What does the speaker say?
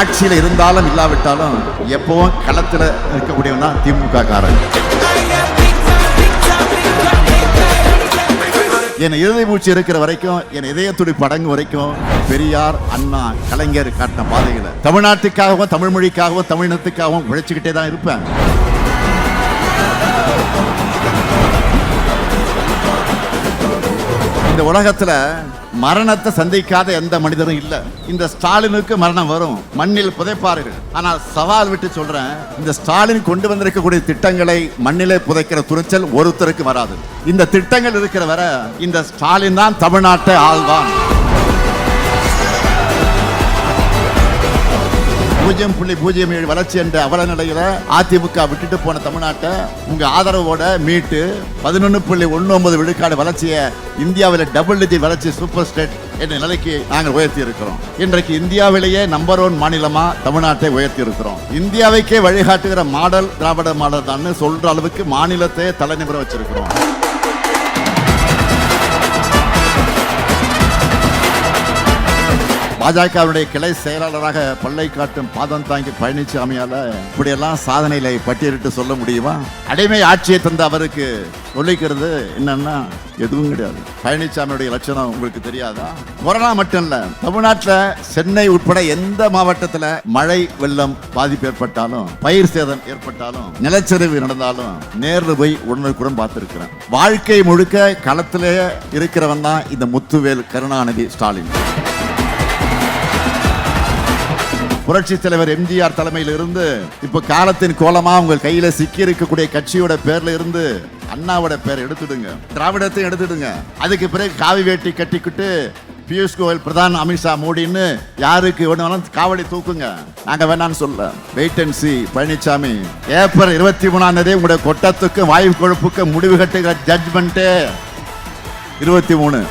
ஆட்சியில் இருந்தாலும் இல்லாவிட்டாலும் எப்பவும் களத்தில் இருக்கக்கூடியவன் தான் திமுக காரன். என் இறுதி மூச்சு இருக்கிற வரைக்கும், என் இதயத்துடி படங்கு வரைக்கும் பெரியார், அண்ணா, கலைஞர் காட்டின பாதைகளை தமிழ்நாட்டுக்காகவும் தமிழ் மொழிக்காகவும் தமிழினத்துக்காகவும் உழைச்சுக்கிட்டே தான் இருப்பேன். இந்த உலகத்துல மரணத்தை சந்திக்காத எந்த மனிதரும் இல்ல. இந்த ஸ்டாலினுக்கு மரணம் வரும், மண்ணில் புதைப்பார்கள். ஆனால் சவால் விட்டு சொல்றேன், இந்த ஸ்டாலின் கொண்டு வந்திருக்கக்கூடிய திட்டங்களை மண்ணிலே புதைக்கிற துணிச்சல் ஒருத்தருக்கு வராது. இந்த திட்டங்கள் இருக்கிற வரை இந்த ஸ்டாலின் தான் தமிழ்நாட்டை ஆள்வான். 0.07 வளர்ச்சி என்ற அவல நிலையில அதிமுக விட்டுட்டு போன தமிழ்நாட்டை உங்க ஆதரவோட மீட்டு 11.19 விழுக்காடு வளர்ச்சியை இந்தியாவில் டபுள் டிஜிட் வளர்ச்சி சூப்பர் ஸ்டேட் என்ற நிலைக்கு நாங்கள் உயர்த்தி இருக்கிறோம். இன்றைக்கு இந்தியாவிலேயே நம்பர் 1 மாநிலமா தமிழ்நாட்டை உயர்த்தி இருக்கிறோம். இந்தியாவைக்கே வழிகாட்டுகிற மாடல் திராவிட மாடல் தான் சொல்ற அளவுக்கு மாநிலத்தை தலைநிமிர வச்சிருக்கிறோம். பாஜகவுடைய கிளை செயலாளராக பல்லை காட்டும் பாதம் தாங்கி பழனிசாமியால இப்படியெல்லாம் சாதனைகளை பட்டியலிட்டு சொல்ல முடியுமா? அடிமை ஆட்சியை தந்த அவருக்கு சொல்லிக்கிறது என்னன்னா எதுவும் கிடையாது. பழனிசாமியுடைய லட்சணம் உங்களுக்கு தெரியாதா? கொரோனா மட்டும் இல்ல, தமிழ்நாட்டில் சென்னை உட்பட எந்த மாவட்டத்தில் மழை வெள்ளம் பாதிப்பு ஏற்பட்டாலும், பயிர் சேதம் ஏற்பட்டாலும், நிலச்சரிவு நடந்தாலும் நேரில் போய் உடனுக்குடன் பார்த்திருக்கிறேன். வாழ்க்கை முழுக்க களத்திலே இருக்கிறவன் தான் இந்த முத்துவேல் கருணாநிதி ஸ்டாலின். புரட்சி தலைவர் எம்ஜிஆர் தலைமையில் இருந்து இப்ப காலத்தின் கோலமா உங்க கையில சிக்கி இருக்கக்கூடிய கட்சியோட பேர்ல இருந்து அண்ணாவோட பேர் எடுத்துடுங்க, திராவிடத்தையும் எடுத்துடுங்க. அதுக்கு பிறகு காவி வேட்டி கட்டிக்கிட்டு பியூஷ் கோயல், பிரதான், அமித்ஷா, மோடின்னு யாருக்கு வேணாலும் காவடி தூக்குங்க. நாங்க வேணான்னு சொல்ல. Wait and see. Palaniswami April 23 உங்களுடைய கொட்டத்துக்கு வாயு கொழுப்புக்கு முடிவு கட்டுகிற ஜட்ஜ்மெண்ட் 23.